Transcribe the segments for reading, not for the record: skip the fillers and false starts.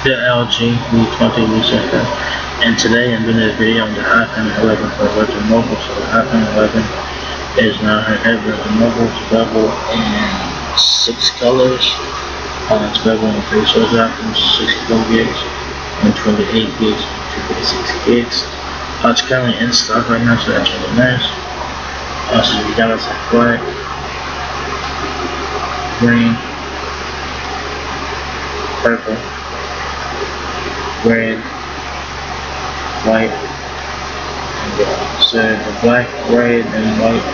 The LG V20 researcher, and today I'm doing a video on the iPhone 11 for Virgin Mobile. So the iPhone 11 is now her Virgin Mobile. It's available in 6 colors. It's available in 3 storage options, 64 gigs, 128 gigs, 256 gigs. It's currently in stock right now, so that's really nice. So you got us like black, green, purple, red, white, and yellow. So the black, red, and white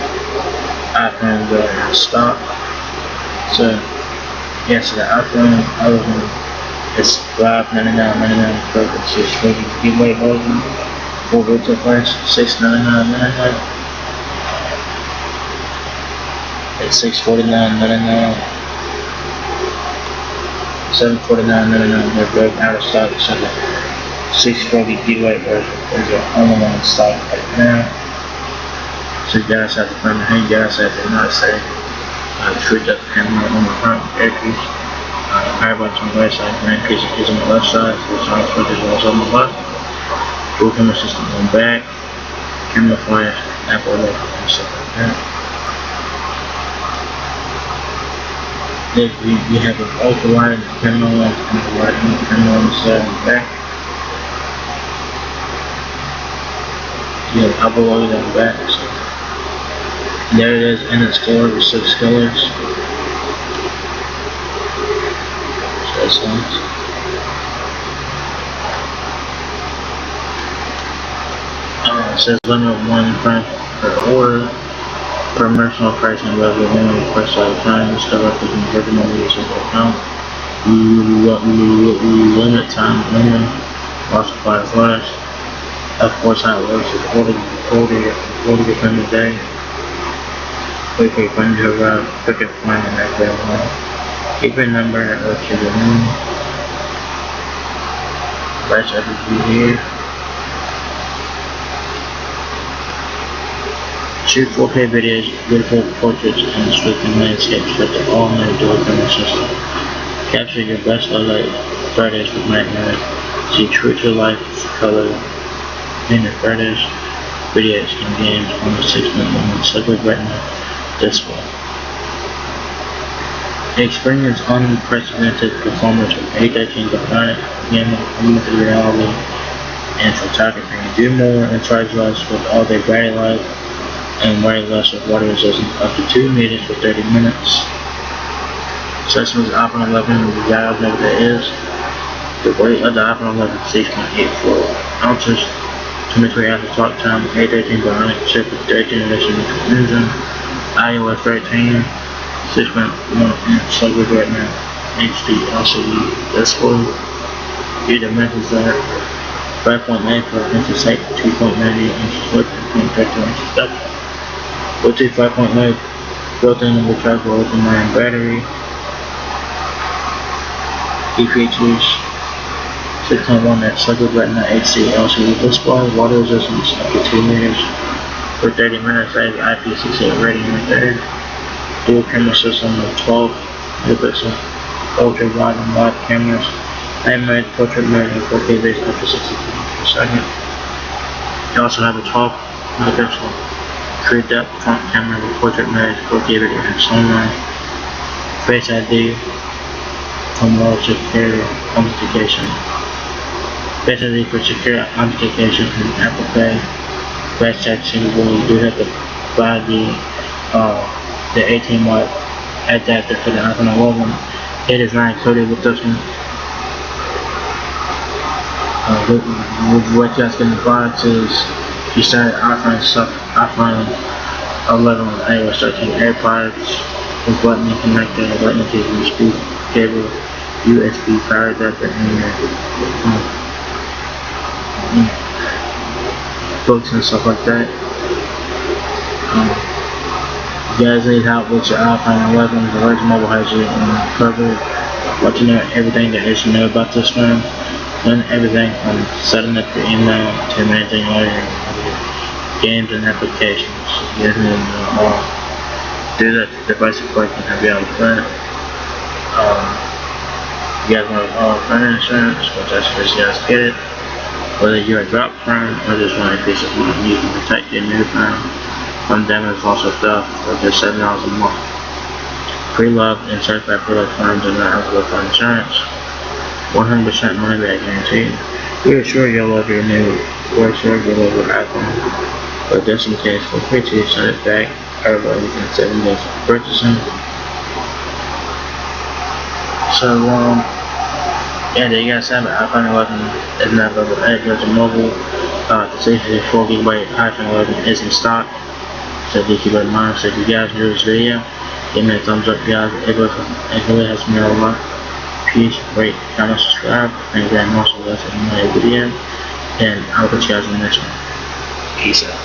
iPhones are in stock. So yeah, so the iPhone 11 is $599.99 per it's for the giveaway version. Full retail price $699.99. It's $649.99. $749.99. They're both out of stock, so the 640 giveaway version is the only one in stock right now. So you guys have to find the hand, you guys have to not say treat that camera on the front earpiece. Power button on the right side, grand piece is on the left side, so the sound switch is also on the left. Full camera system on the back, camera flash, Apple logo, and stuff like that. Then we have an ultra wide camera and a wide camera on the side and the back. You have Apple logo on the back. So there it is in its color with 6 colors. So that's nice. It says limit of 1 price per order. Promotional pricing available only for site times directly from Virgin Mobile users account. We limit time only while supply lasts. Of course, how it works is order your phone today. Wait for your phone to arrive, pick up fine and activate one. Keep your number or to the room. Price everything here. Shoot 4K videos, beautiful portraits, and sweeping landscapes with the all-new dual camera system. Capture your best highlight photos with night mode. See true-to-life color in your photos, videos, and games on the 6.1 Liquid Retina display. Experience unprecedented performance with 813 Bionic gaming, augmented reality, and photography. Do more and charge less with all-day battery life and wireless with water resistance up to 2 meters for 30 minutes. So this was iPhone 11, you guys know what that is. The weight of the iPhone 11 is 6.84 ounces, 23 hours of talk time, 813 Bionic chip with 13th generation engine, iOS 13, 6.1 inch Liquid Retina HD LCD display. Your dimensions are 5.94 inches height, 2.98 inches width, and 0.32 inches depth. Bluetooth 5.0 built-in rechargeable lithium-ion battery. Key features: 6.1-inch Liquid Retina HD LCD display, water resistance up to 2 meters for 30 minutes, IP68 rating right there. Dual camera system with 12 megapixel ultra wide and wide cameras. Night mode, portrait mode, and 4K video up to 60 frames per second. You also have a 12 megapixel true depth front camera with portrait mode, 4K video and sunlight. Face ID from relative secure authentication. Face ID for secure authentication from Apple Pay. Fast Check Singapore. You do have to buy the 18-watt adapter for the iPhone 11. It is not included with this one. What you guys get in the box is you start iPhone 11 with iOS 13 AirPods with Lightning connector, Lightning USB cable, USB power adapter, and books and stuff like that. If you guys need help with your iPhone 11, the Virgin Mobile has you covered. Let you know everything that you should know about this phone, and everything from setting up your email to managing all your games and applications. You guys need to do that device before you can have you on the phone. you guys want friend insurance, which I suggest you guys get it. Whether you're a drop firm or just want a piece of mind, you can protect your new firm from damage, loss, or theft for just $7 a month. Pre-loved and certified product firms are not eligible for insurance. 100% money back guarantee. We assure you'll love your new workshop, you'll love your iPhone. But just in case, feel free to send it back early within 7 days of purchasing. So, yeah, there you guys have it. iPhone 11 is now available at Virgin Mobile. The 64GB iPhone 11 is in stock. So do keep that in mind. So if you guys enjoyed this video, give me a thumbs up, guys. It really helps me out a lot. Peace, rate, comment, subscribe. Thank you very much for watching my video. And I'll catch you guys in the next one. Peace out.